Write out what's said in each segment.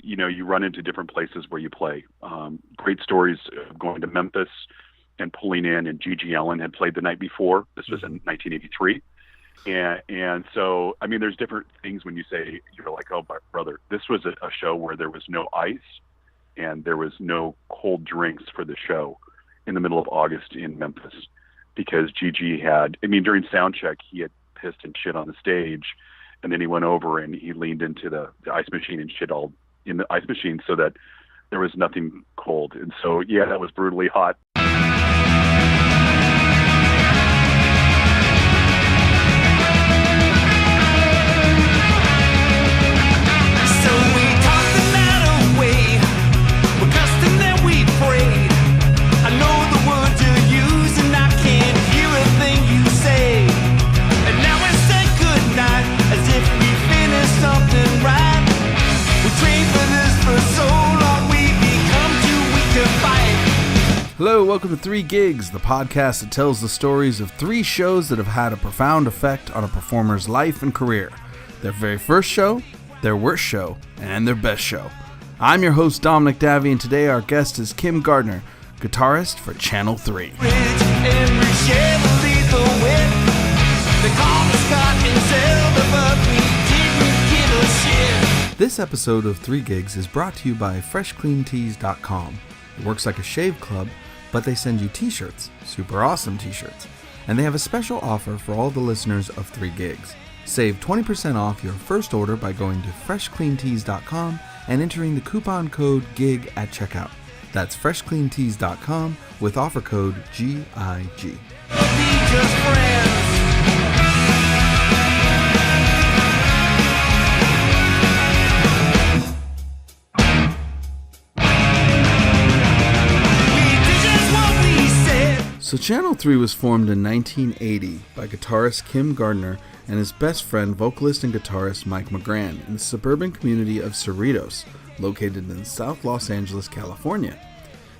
you run into different places where you play. Great stories of going to Memphis and pulling in, and Gigi Allen had played the night before. This was in 1983. And so, I mean, there's different things when you say, you're like, oh, brother, this was a show where there was no ice and there was no cold drinks for the show in the middle of August in Memphis, because Gigi during sound check, he had pissed and shit on the stage, and then he went over and he leaned into the ice machine and shit all in the ice machine so that there was nothing cold. And so, yeah, that was brutally hot. Hello, welcome to 3 Gigs, the podcast that tells the stories of 3 shows that have had a profound effect on a performer's life and career. Their very first show, their worst show, and their best show. I'm your host, Dominic Davey, and today our guest is Kimm Gardner, guitarist for Channel 3. This episode of 3 Gigs is brought to you by FreshCleanTees.com. It works like a shave club, but they send you t-shirts, super awesome t-shirts. And they have a special offer for all the listeners of 3 Gigs. Save 20% off your first order by going to FreshCleanTees.com and entering the coupon code GIG at checkout. That's FreshCleanTees.com with offer code GIG. So Channel 3 was formed in 1980 by guitarist Kimm Gardner and his best friend, vocalist and guitarist Mike McGran in the suburban community of Cerritos, located in South Los Angeles, California.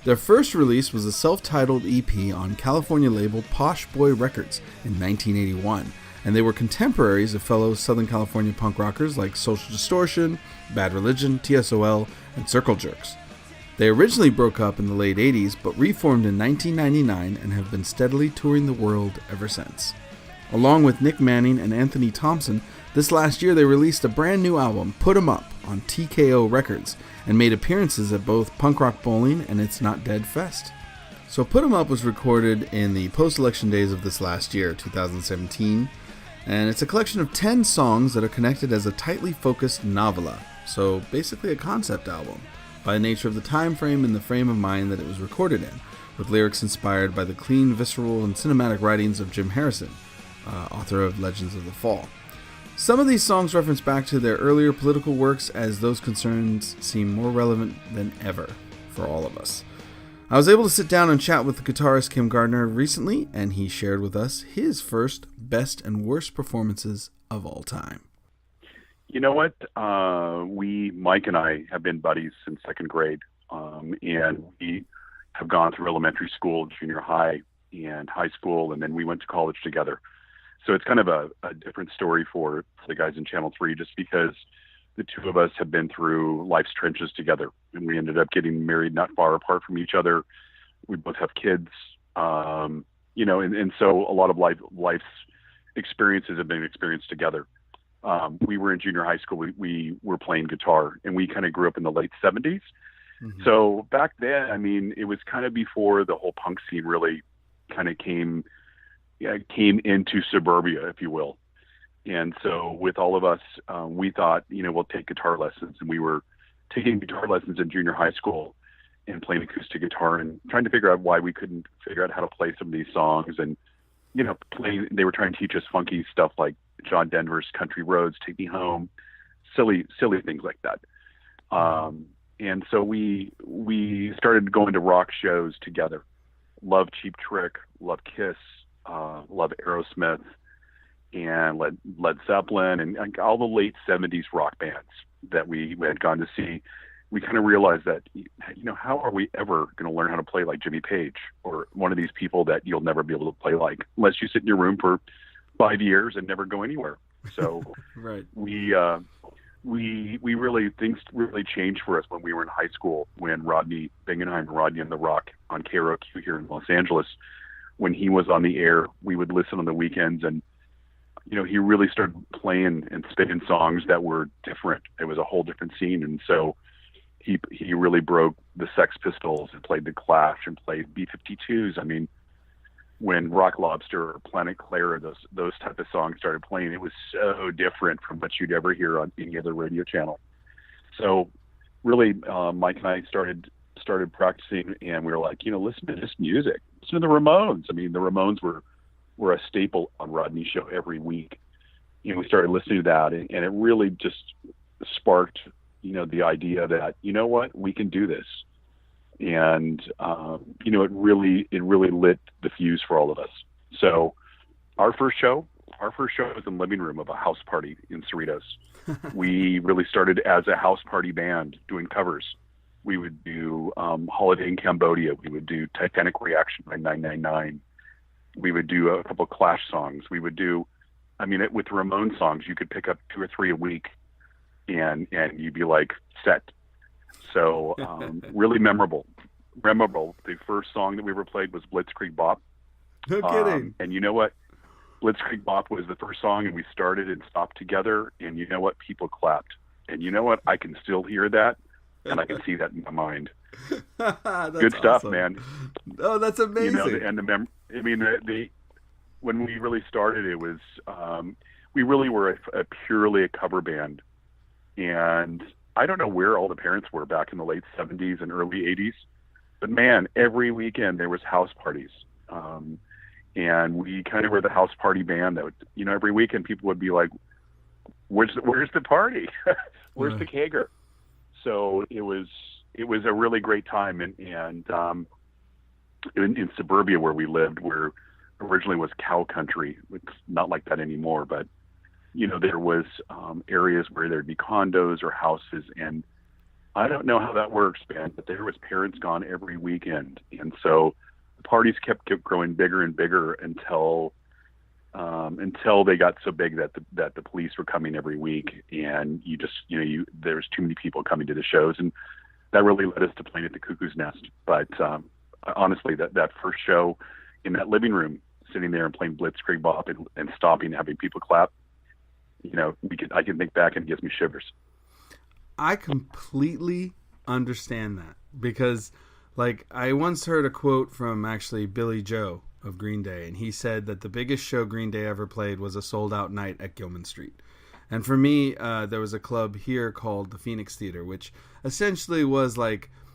Their first release was a self-titled EP on California label Posh Boy Records in 1981, and they were contemporaries of fellow Southern California punk rockers like Social Distortion, Bad Religion, TSOL, and Circle Jerks. They originally broke up in the late 80s, but reformed in 1999 and have been steadily touring the world ever since. Along with Nick Manning and Anthony Thompson, this last year they released a brand new album, Put 'Em Up, on TKO Records, and made appearances at both Punk Rock Bowling and It's Not Dead Fest. So Put 'Em Up was recorded in the post-election days of this last year, 2017, and it's a collection of 10 songs that are connected as a tightly focused novella, so basically a concept album, by the nature of the time frame and the frame of mind that it was recorded in, with lyrics inspired by the clean, visceral, and cinematic writings of Jim Harrison, author of Legends of the Fall. Some of these songs reference back to their earlier political works, as those concerns seem more relevant than ever for all of us. I was able to sit down and chat with the guitarist Kimm Gardner recently, and he shared with us his first, best, and worst performances of all time. You know what? Mike and I have been buddies since second grade, and we have gone through elementary school, junior high, and high school, and then we went to college together. So it's kind of a different story for the guys in Channel 3, just because the two of us have been through life's trenches together, and we ended up getting married not far apart from each other. We both have kids, and so a lot of life's experiences have been experienced together. We were in junior high school. We were playing guitar, and we kind of grew up in the late 70s. Mm-hmm. So back then, I mean, it was kind of before the whole punk scene really kind of came into suburbia, if you will. And so with all of us, we thought, we'll take guitar lessons. And we were taking guitar lessons in junior high school and playing acoustic guitar and trying to figure out why we couldn't figure out how to play some of these songs. And, they were trying to teach us funky stuff like John Denver's Country Roads, Take Me Home, silly things like that. And so we started going to rock shows together. Love Cheap Trick, love Kiss, love Aerosmith, and Led Zeppelin, and all the late 70s rock bands that we had gone to see. We kind of realized that, how are we ever going to learn how to play like Jimmy Page or one of these people that you'll never be able to play like unless you sit in your room for 5 years and never go anywhere. So right. we we really, things really changed for us when we were in high school, when Rodney Bingenheim, Rodney and the Rock on KROQ here in Los Angeles, when he was on the air, we would listen on the weekends, and he really started playing and spinning songs that were different. It was a whole different scene, and so he really broke the Sex Pistols and played the Clash and played B-52s. I mean, when Rock Lobster or Planet Clara, those type of songs started playing, it was so different from what you'd ever hear on any other radio channel. So really, Mike and I started practicing, and we were like, listen to this music. Listen to the Ramones. I mean, the Ramones were a staple on Rodney's show every week. We started listening to that, and it really just sparked, the idea that, what, we can do this. And, it really lit the fuse for all of us. So our first show was in the living room of a house party in Cerritos. We really started as a house party band doing covers. We would do Holiday in Cambodia. We would do Titanic Reaction by 999. We would do a couple Clash songs. We would do, with Ramon songs, you could pick up 2 or 3 a week, and you'd be like set. So really memorable. The first song that we ever played was Blitzkrieg Bop. No kidding. And you know what? Blitzkrieg Bop was the first song, and we started and stopped together, and you know what? People clapped. And you know what? I can still hear that, and I can see that in my mind. Good stuff, awesome. Man. Oh, that's amazing. When we really started, it was we really were purely a cover band, and I don't know where all the parents were back in the late 70s and early 80s, but man, every weekend there was house parties, and we kind of were the house party band that would, every weekend people would be like, "Where's the party? Where's the kegger?" So it was a really great time, and in suburbia where we lived, where originally was cow country. It's not like that anymore, but there was areas where there'd be condos or houses, and I don't know how that works, Ben, but there was parents gone every weekend, and so the parties kept growing bigger and bigger until they got so big that the police were coming every week, and there was too many people coming to the shows, and that really led us to playing at the Cuckoo's Nest. But honestly, that first show in that living room, sitting there and playing Blitzkrieg Bop and stopping and having people clap, I can think back and it gives me shivers. I completely understand that, because I once heard a quote from actually Billy Joe of Green Day, and he said that the biggest show Green Day ever played was a sold-out night at Gilman Street. And for me, there was a club here called the Phoenix Theater, which essentially was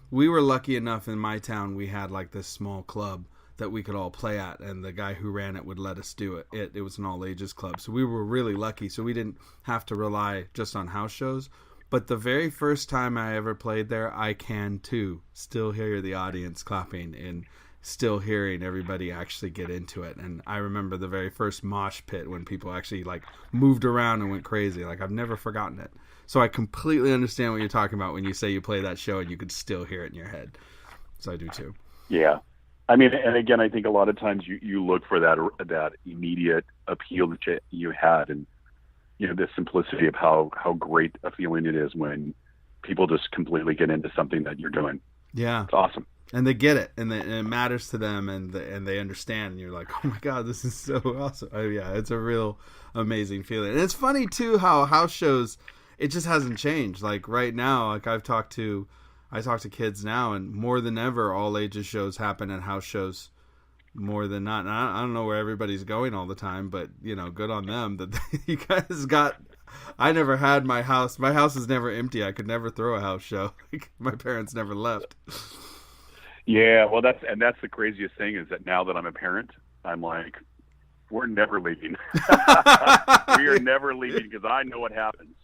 we were lucky enough in my town, we had this small club that we could all play at, and the guy who ran it would let us do it. It was an all-ages club, so we were really lucky, so we didn't have to rely just on house shows. But the very first time I ever played there, I can, too, still hear the audience clapping and still hearing everybody actually get into it. And I remember the very first mosh pit when people actually moved around and went crazy. I've never forgotten it. So I completely understand what you're talking about when you say you play that show and you could still hear it in your head. So I do, too. Yeah. And again, I think a lot of times you look for that immediate appeal that you had, and the simplicity of how great a feeling it is when people just completely get into something that you're doing. Yeah, it's awesome, and they get it, and it matters to them, and they understand. And you're like, oh my God, this is so awesome! Yeah, it's a real amazing feeling, and it's funny too how house shows, it just hasn't changed. Right now, I talk to kids now, and more than ever, all ages shows happen at house shows more than not. And I don't know where everybody's going all the time, but good on them that you guys got. I never had my house. My house is never empty. I could never throw a house show. My parents never left. Yeah, well, that's the craziest thing is that now that I'm a parent, I'm like, we're never leaving. We are never leaving because I know what happens.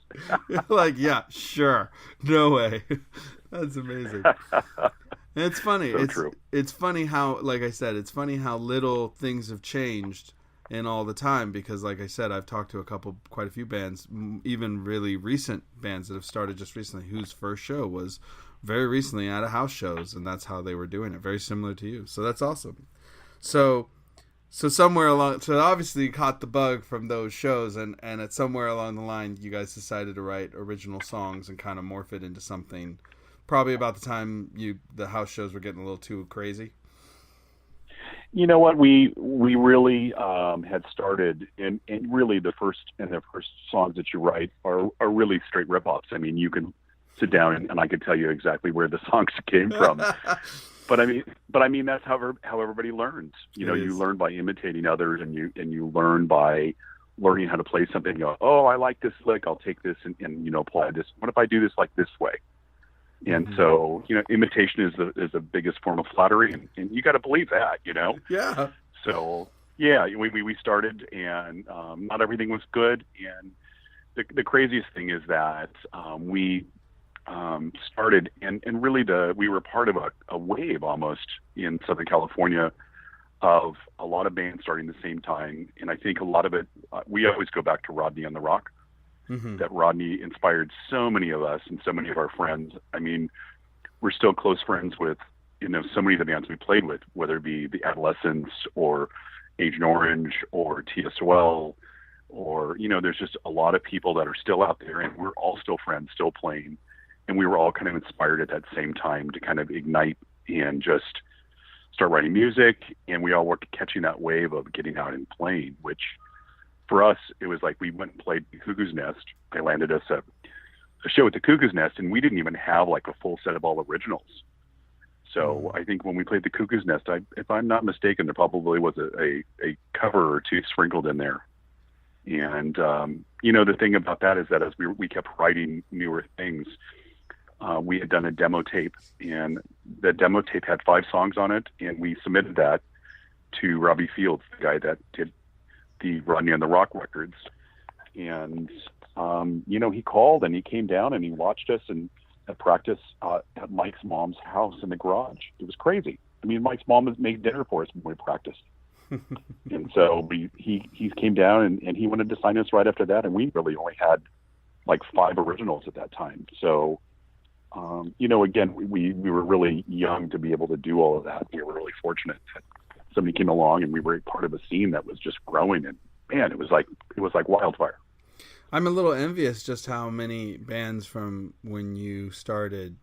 Yeah, sure, no way. That's amazing. And it's funny. So true. It's funny how, like I said, it's funny how little things have changed in all the time, because like I said, I've talked to quite a few bands, even really recent bands that have started just recently, whose first show was very recently at a house shows, and that's how they were doing it. Very similar to you. So that's awesome. So So somewhere along, so obviously you caught the bug from those shows, and at somewhere along the line, you guys decided to write original songs and kind of morph it into something. Probably about the time the house shows were getting a little too crazy. You know what? We really had started, and really the first songs that you write are really straight rip-offs. I mean, you can sit down and I could tell you exactly where the songs came from. But I mean that's how everybody learns. You know, you learn by imitating others, and you learn by learning how to play something. You go, oh, I like this lick. I'll take this and apply this. What if I do this like this way? And so, imitation is the biggest form of flattery, and you got to believe that, Yeah. So, yeah, we started, and not everything was good. And the craziest thing is that we started, and really we were part of a wave almost in Southern California of a lot of bands starting at the same time. And I think a lot of it, we always go back to Rodney and the Rock. That Rodney inspired so many of us and so many of our friends. I mean, we're still close friends with, so many of the bands we played with, whether it be the Adolescents or Agent Orange or TSOL, or, there's just a lot of people that are still out there, and we're all still friends, still playing. And we were all kind of inspired at that same time to kind of ignite and just start writing music. And we all were catching that wave of getting out and playing, which, for us, it was like we went and played the Cuckoo's Nest. They landed us a show at the Cuckoo's Nest, and we didn't even have like a full set of all originals. So I think when we played the Cuckoo's Nest, if I'm not mistaken, there probably was a cover or two sprinkled in there. And, the thing about that is that as we kept writing newer things, we had done a demo tape, and the demo tape had 5 songs on it, and we submitted that to Robbie Fields, the guy that did the Rodney and the Rock records. And, he called and he came down and he watched us and at practice at Mike's mom's house in the garage. It was crazy. I mean, Mike's mom made dinner for us when we practiced. And so he came down and he wanted to sign us right after that. And we really only had like 5 originals at that time. So, again, we were really young to be able to do all of that. We were really fortunate that somebody came along and we were part of a scene that was just growing, and man, it was like wildfire. I'm a little envious just how many bands from when you started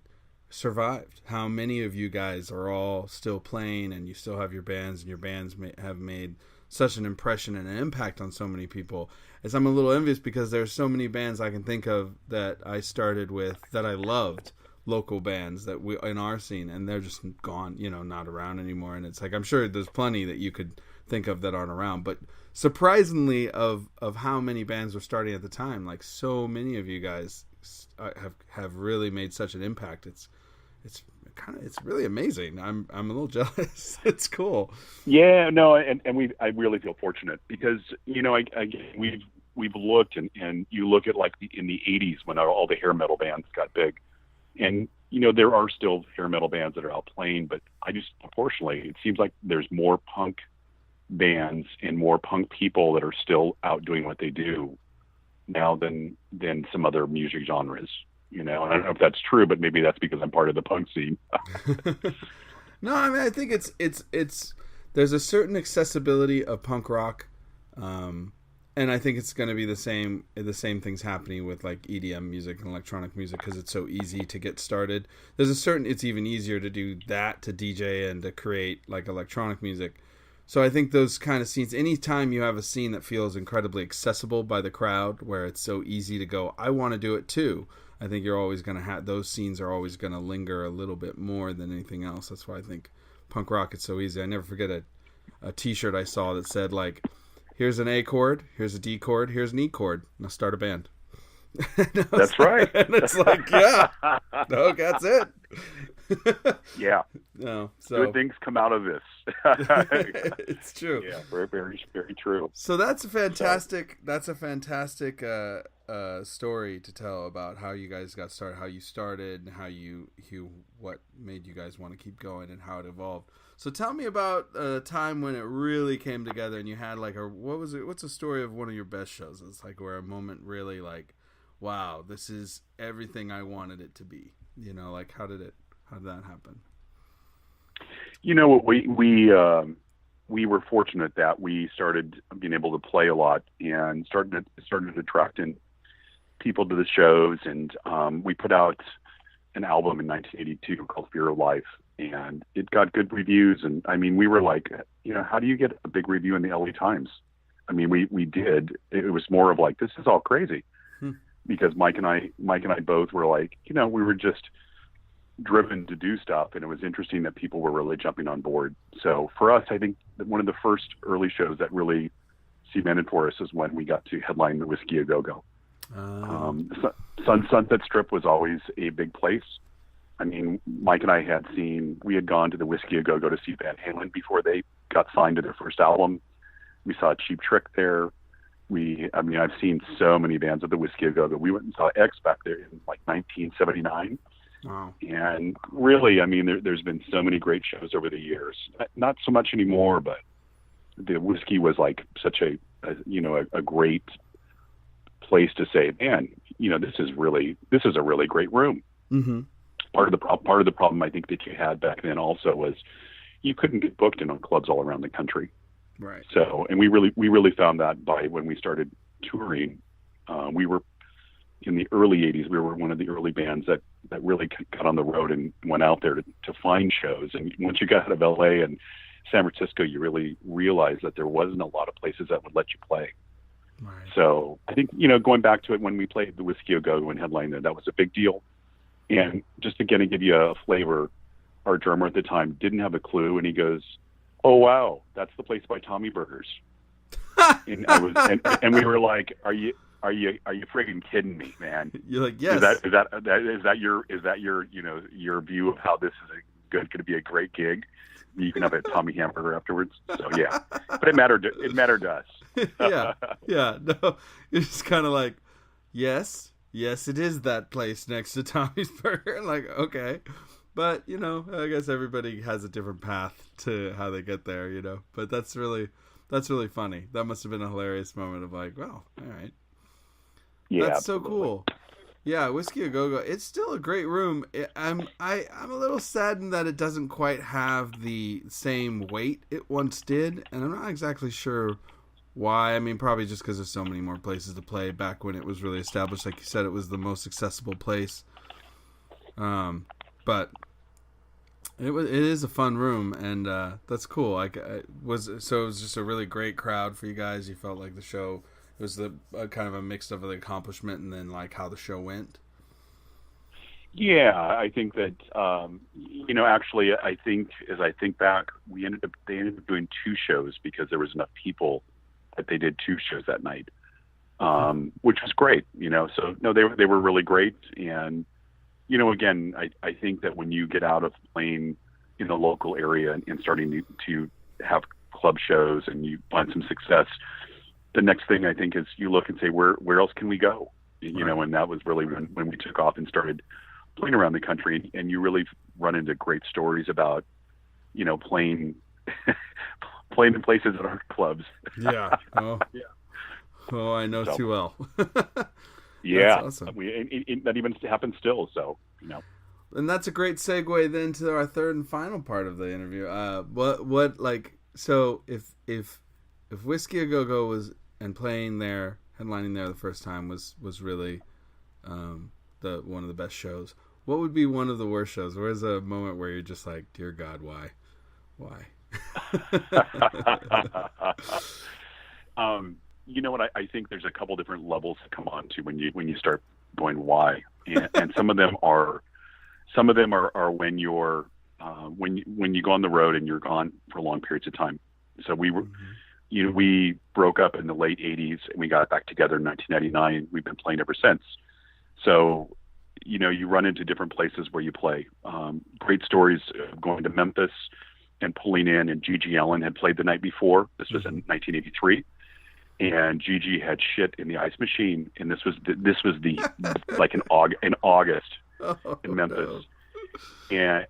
survived. How many of you guys are all still playing, and you still have your bands, and your bands have made such an impression and an impact on so many people. As I'm a little envious because there's so many bands I can think of that I started with that I loved, local bands that we in our scene, and they're just gone, not around anymore. And it's like, I'm sure there's plenty that you could think of that aren't around, but surprisingly of how many bands were starting at the time, like so many of you guys have really made such an impact. It's really amazing. I'm a little jealous. It's cool. Yeah, no, and I really feel fortunate because we've looked and you look at like in the 80s when all the hair metal bands got big, and there are still hair metal bands that are out playing, but I just proportionally it seems like there's more punk bands and more punk people that are still out doing what they do now than some other music genres. And I don't know if that's true, but maybe that's because I'm part of the punk scene. No, I mean, I think it's there's a certain accessibility of punk rock, and I think it's going to be the same things happening with like EDM music and electronic music because it's so easy to get started. It's even easier to do that, to DJ and to create like electronic music. So I think those kind of scenes, anytime you have a scene that feels incredibly accessible by the crowd, where it's so easy to go, I want to do it too, I think you're always going to have, those scenes are always going to linger a little bit more than anything else. That's why I think punk rock is so easy. I never forget a t-shirt I saw that said like, here's an A chord, here's a D chord, here's an E chord, now start a band. That's right. And it's like, yeah, no, that's it. Yeah. No, so good things come out of this. It's true. Yeah, very, very, very true. So that's a fantastic story to tell about how you guys got started, how you started, and how you what made you guys want to keep going, and how it evolved. So tell me about a time when it really came together, and you had like what's a story of one of your best shows? It's like where a moment really like, wow, this is everything I wanted it to be. Like how did that happen? We we were fortunate that we started being able to play a lot and started attracting people to the shows. And we put out an album in 1982 called Fear of Life, and it got good reviews. And I mean, we were like, how do you get a big review in the LA Times? I mean, we did. It was more of like, this is all crazy, because Mike and I both were like, we were just driven to do stuff, and it was interesting that people were really jumping on board. So for us, I think that one of the first early shows that really cemented for us is when we got to headline the Whiskey A Go Go. Sunset Strip was always a big place. I mean, Mike and I we had gone to the Whiskey A Go Go to see Van Halen before they got signed to their first album. We saw Cheap Trick there. I've seen so many bands at the Whiskey A Go Go. We went and saw X back there in like 1979. Wow. And really, I mean, there's been so many great shows over the years. Not so much anymore, but the Whiskey was like such a great place to say, man, this is a really great room. Mm-hmm. Part of the problem I think that you had back then also was you couldn't get booked in on clubs all around the country. Right. So, and we really found that by when we started touring. We were in the early 80s. We were one of the early bands that really got on the road and went out there to find shows. And once you got out of LA and San Francisco, you really realized that there wasn't a lot of places that would let you play. Right. So I think, going back to it, when we played the Whiskey A Go Go and headlined there, that was a big deal. And just to give you a flavor, our drummer at the time didn't have a clue, and he goes, "Oh wow, that's the place by Tommy Burgers." and we were like, "Are you freaking kidding me, man?" You're like, "Yes." Is that your your view of how this is going to be a great gig? You can have a Tommy hamburger afterwards. So yeah, but it mattered to us. yeah. No, it's just kind of like, yes, it is that place next to Tommy's Burger. Like, okay, but I guess everybody has a different path to how they get there. But that's really funny. That must have been a hilarious moment of like, wow, all right, yeah, that's absolutely. So cool. Yeah, Whiskey A Go Go. It's still a great room. I'm a little saddened that it doesn't quite have the same weight it once did, and I'm not exactly sure why. I mean, probably just because there's so many more places to play. Back when it was really established, like you said, it was the most accessible place. But it is a fun room, and that's cool. It was just a really great crowd for you guys. You felt like the show. It was kind of a mix of the accomplishment and then like how the show went. Yeah, I think that actually, I think as I think back, they ended up doing two shows because there was enough people that they did two shows that night, which was great. So no, they were really great. And again, I think that when you get out of playing in the local area and starting to have club shows and you find some success, the next thing I think is you look and say, where else can we go? Right. And that was really when we took off and started playing around the country, and you really run into great stories about, playing in places that aren't clubs. Yeah. Oh, yeah. Oh, I know too well. Yeah. That's awesome. That even happens still. So, And that's a great segue then to our third and final part of the interview. So if Whiskey A Go Go was and playing there, headlining there the first time was really one of the best shows, what would be one of the worst shows? Where's a moment where you're just like, dear God, why? You know what? I think there's a couple different levels to come on to when you start going why, and some of them are when you're when you go on the road and you're gone for long periods of time. So we were. We broke up in the late 80s and we got back together in 1999. We've been playing ever since. So, you run into different places where you play. Great stories of going to Memphis and pulling in, and Gigi Allen had played the night before. This was in 1983. And Gigi had shit in the ice machine. And this was like in August in Memphis. No.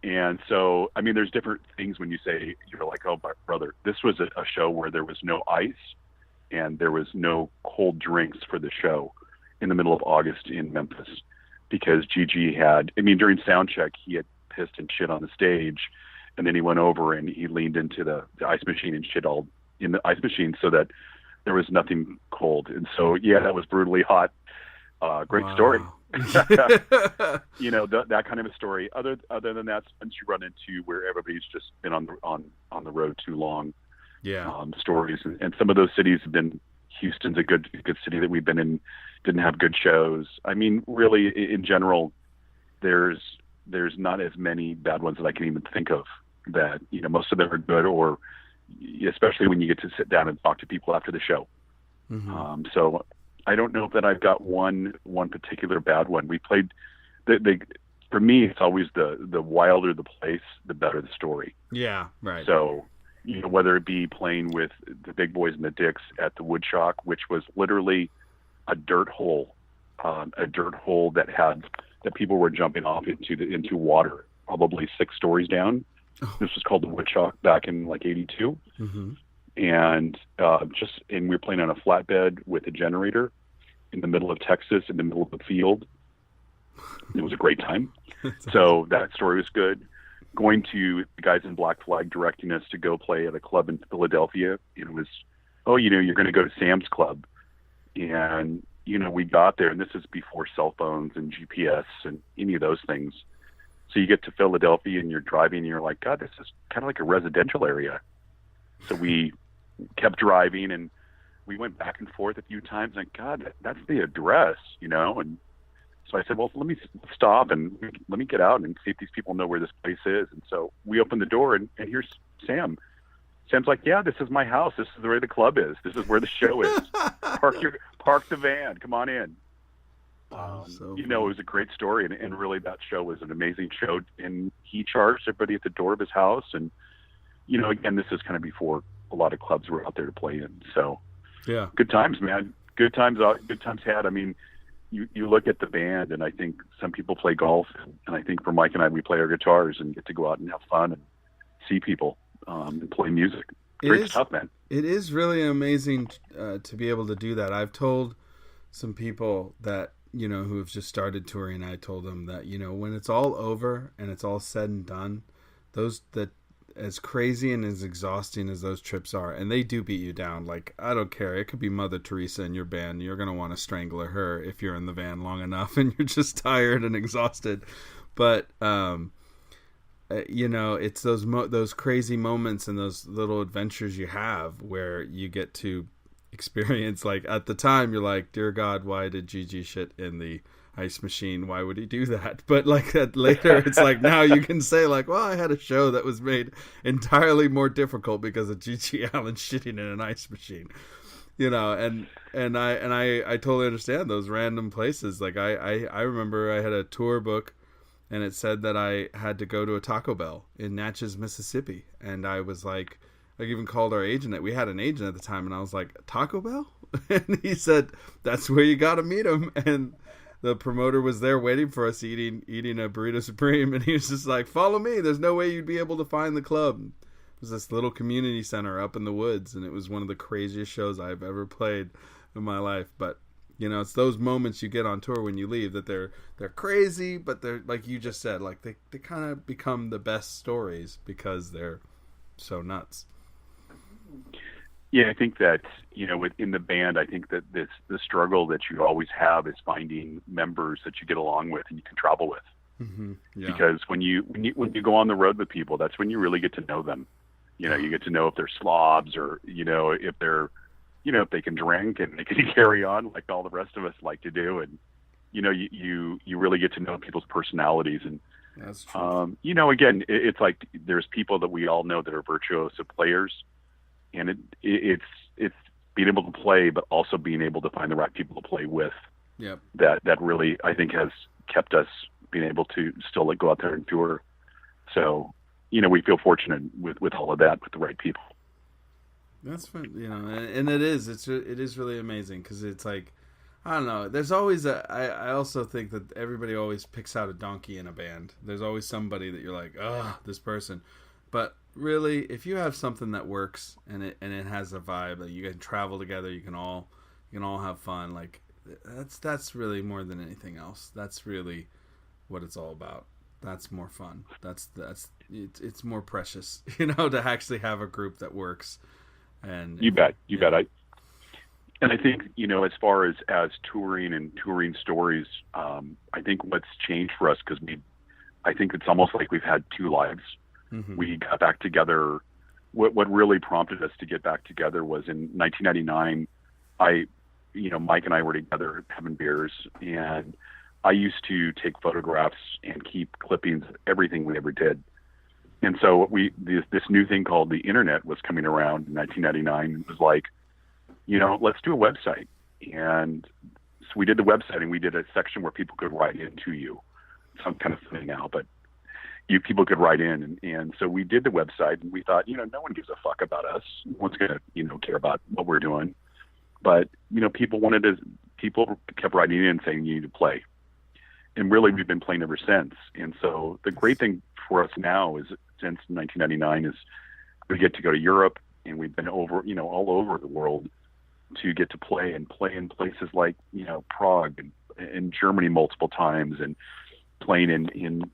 And so, I mean, there's different things when you say, you're like, oh, my brother, this was a show where there was no ice and there was no cold drinks for the show in the middle of August in Memphis, because Gigi during sound check, he had pissed and shit on the stage and then he went over and he leaned into the ice machine and shit all in the ice machine so that there was nothing cold. And so, yeah, that was brutally hot. Great story. Wow. That kind of a story. Other than that, once you run into where everybody's just been on the road too long, Yeah. stories, and some of those cities have been. Houston's a good city that we've been in. Didn't have good shows. I mean, really, in general, there's not as many bad ones that I can even think of. That most of them are good, or especially when you get to sit down and talk to people after the show. Mm-hmm. So I don't know that I've got one particular bad one. We played for me, it's always the wilder the place, the better the story. Yeah, right. So, whether it be playing with the Big Boys and the Dicks at the Woodstock, which was literally a dirt hole that people were jumping off into water, probably 6 stories down. This was called the Woodstock back in like '82. Mm-hmm. And we were playing on a flatbed with a generator in the middle of Texas, in the middle of the field. It was a great time. So that story was good. Going to the guys in Black Flag directing us to go play at a club in Philadelphia. It was, you're going to go to Sam's Club. And, we got there, and this is before cell phones and GPS and any of those things. So you get to Philadelphia and you're driving and you're like, God, this is kind of like a residential area. So we kept driving and we went back and forth a few times. And God, that's the address, And so I said, well, let me stop and let me get out and see if these people know where this place is. And so we opened the door and here's Sam. Sam's like, yeah, this is my house. This is where the club is. This is where the show is. Park the van. Come on in. It was a great story. And really that show was an amazing show. And he charged everybody at the door of his house. And, again, this is kind of before a lot of clubs were out there to play in. So yeah, good times, man. Good times had. I mean, you look at the band, and I think some people play golf, and I think for Mike and I, we play our guitars and get to go out and have fun and see people and play music. Great stuff, man. It is really amazing to be able to do that. I've told some people that, who have just started touring, I told them that, when it's all over and it's all said and done, as crazy and as exhausting as those trips are, and they do beat you down. Like, I don't care. It could be Mother Teresa in your band. You're going to want to strangle her if you're in the van long enough and you're just tired and exhausted. But, it's those crazy moments and those little adventures you have where you get to experience, like, at the time, you're like, dear God, why did Gigi shit in the ice machine? Why would he do that? But like that later, it's like now you can say like, well, I had a show that was made entirely more difficult because of Gigi Allen shitting in an ice machine, and I totally understand those random places. Like I remember I had a tour book and it said that I had to go to a Taco Bell in Natchez, Mississippi, and I was like, I even called our agent. We had an agent at the time, and I was like, Taco Bell? And he said, that's where you got to meet him. And the promoter was there waiting for us eating a burrito supreme, and he was just like, follow me. There's no way you'd be able to find the club. It was this little community center up in the woods, and it was one of the craziest shows I've ever played in my life. But, it's those moments you get on tour when you leave that they're crazy, but they're, like you just said, like they kind of become the best stories because they're so nuts. Yeah, I think that, within the band, I think that the struggle that you always have is finding members that you get along with and you can travel with. Mm-hmm. Yeah. Because when you go on the road with people, that's when you really get to know them. You get to know if they're slobs or, if they're, if they can drink and they can carry on like all the rest of us like to do. And, you really get to know people's personalities. And, that's true. Again, it's like there's people that we all know that are virtuoso players. And it's being able to play, but also being able to find the right people to play with. Yep. That really, I think, has kept us being able to still go out there and tour. So, we feel fortunate with all of that, with the right people. That's fun, and it is really amazing because it's like, I don't know. There's always I also think that everybody always picks out a donkey in a band. There's always somebody that you're like, oh, this person. But really, if you have something that works and it has a vibe that you can travel together, you can all have fun. Like that's really more than anything else. That's really what it's all about. That's more fun. It's more precious, to actually have a group that works. And you bet. And I think, as far as touring and touring stories, I think what's changed for us, because I think it's almost like we've had two lives. Mm-hmm. We got back together. What really prompted us to get back together was in 1999. Mike and I were together having beers, and I used to take photographs and keep clippings of everything we ever did. And so this new thing called the internet was coming around in 1999. It was like, let's do a website. And so we did the website, and we did a section where people could write into you. It's kind of funny now, but people could write in. And so we did the website, and we thought, no one gives a fuck about us. No one's going to, care about what we're doing. But, people kept writing in saying you need to play. And really, we've been playing ever since. And so the great thing for us now is, since 1999, is we get to go to Europe, and we've been over, all over the world to get to play in places like, Prague and Germany multiple times, and playing in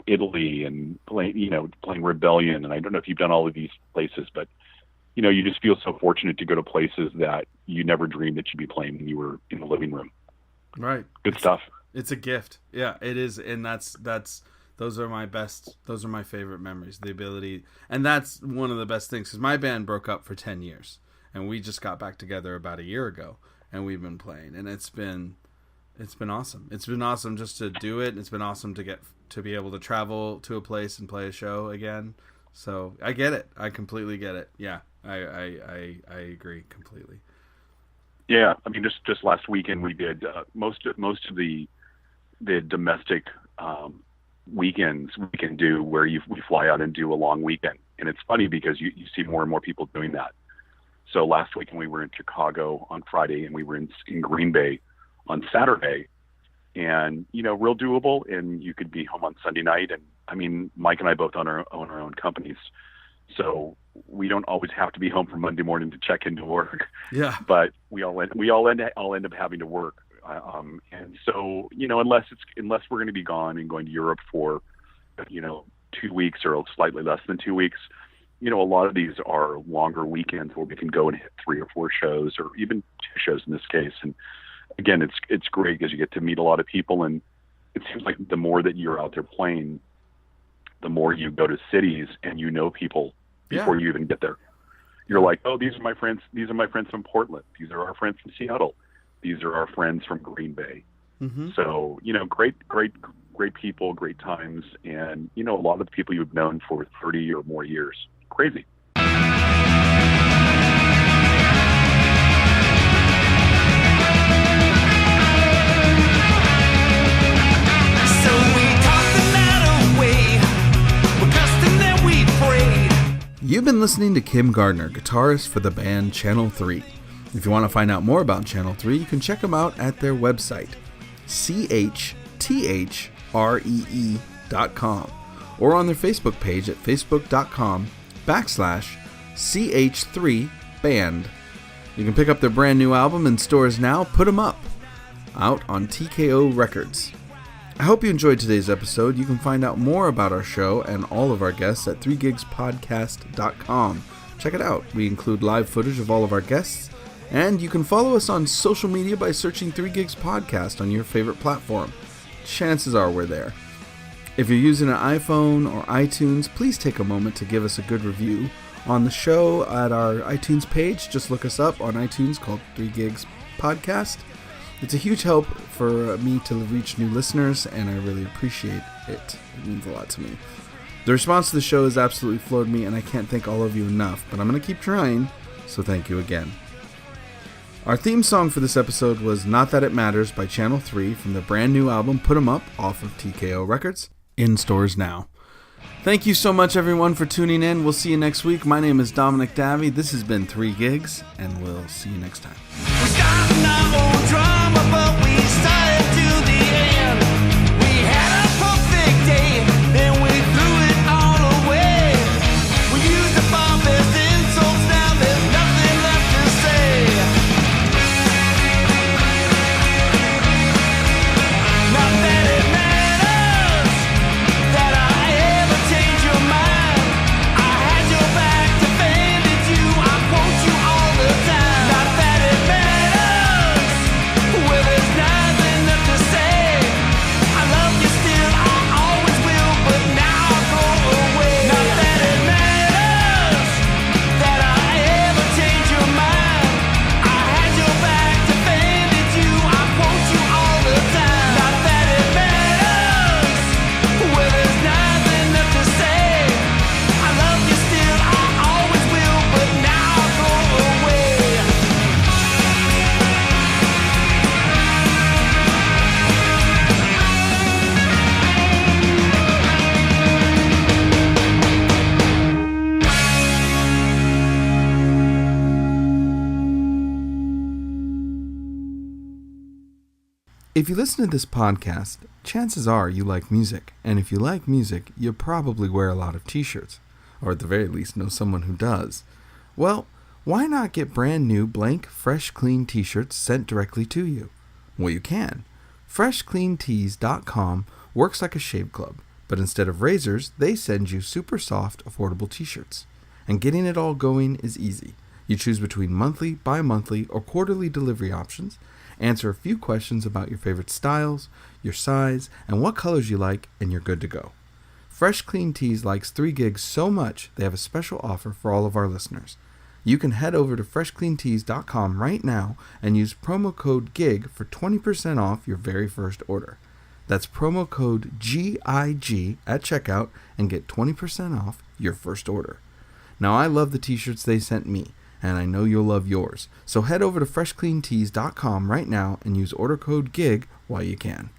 Italy, and playing Rebellion. And I don't know if you've done all of these places, but you just feel so fortunate to go to places that you never dreamed that you'd be playing when you were in the living room. Right. Good stuff. It's a gift. Yeah, it is. And those are my favorite memories, the ability. And that's one of the best things, because my band broke up for 10 years, and we just got back together about a year ago, and we've been playing, and it's been awesome. It's been awesome just to do it. It's been awesome to be able to travel to a place and play a show again. So I get it. I completely get it. Yeah, I agree completely. Yeah, I mean, just last weekend we did most of the domestic weekends we can do, where we fly out and do a long weekend. And it's funny because you see more and more people doing that. So last weekend we were in Chicago on Friday, and we were in Green Bay on Saturday, and real doable. And you could be home on Sunday night. And I mean, Mike and I both own our own companies, so we don't always have to be home for Monday morning to check into work. Yeah. But we all end up having to work. And so, unless we're going to be gone and going to Europe for, 2 weeks or slightly less than 2 weeks, a lot of these are longer weekends where we can go and hit 3 or 4 shows, or even 2 shows in this case. And again, it's great because you get to meet a lot of people, and it seems like the more that you're out there playing, the more you go to cities and people before you even get there. You're like, oh, these are my friends. These are my friends from Portland. These are our friends from Seattle. These are our friends from Green Bay. Mm-hmm. So, great people, great times. And, a lot of the people you've known for 30 or more years. Crazy. You've been listening to Kimm Gardner, guitarist for the band Channel 3. If you want to find out more about Channel 3, you can check them out at their website, CHTHREE.com, or on their Facebook page at facebook.com/CH3band. You can pick up their brand new album in stores now, Put 'Em Up, out on TKO Records. I hope you enjoyed today's episode. You can find out more about our show and all of our guests at 3gigspodcast.com. Check it out. We include live footage of all of our guests, and you can follow us on social media by searching 3 Gigs Podcast on your favorite platform. Chances are we're there. If you're using an iPhone or iTunes, please take a moment to give us a good review on the show at our iTunes page. Just look us up on iTunes, called 3 Gigs Podcast. It's a huge help for me to reach new listeners, and I really appreciate it. It means a lot to me. The response to the show has absolutely floored me, and I can't thank all of you enough, but I'm going to keep trying, so thank you again. Our theme song for this episode was Not That It Matters by Channel 3 from the brand new album Put 'Em Up off of TKO Records, in stores now. Thank you so much, everyone, for tuning in. We'll see you next week. My name is Dominic Davey. This has been 3 Gigs, and we'll see you next time. We started our own drama, but we started to the end. We had a perfect day, then we threw it all away. We used the bomb as insults, now there's nothing left to say. Not that it matters. If you listen to this podcast, chances are you like music, and if you like music, you probably wear a lot of t-shirts, or at the very least know someone who does. Well, why not get brand new blank, fresh, clean t-shirts sent directly to you? Well, you can. FreshCleanTees.com works like a shave club, but instead of razors, they send you super soft, affordable t-shirts. And getting it all going is easy. You choose between monthly, bi-monthly, or quarterly delivery options, answer a few questions about your favorite styles, your size, and what colors you like, and you're good to go. Fresh Clean Tees likes 3 gigs so much they have a special offer for all of our listeners. You can head over to freshcleantees.com right now and use promo code GIG for 20% off your very first order. That's promo code GIG at checkout and get 20% off your first order. Now, I love the t-shirts they sent me, and I know you'll love yours. So head over to freshcleantees.com right now and use order code GIG while you can.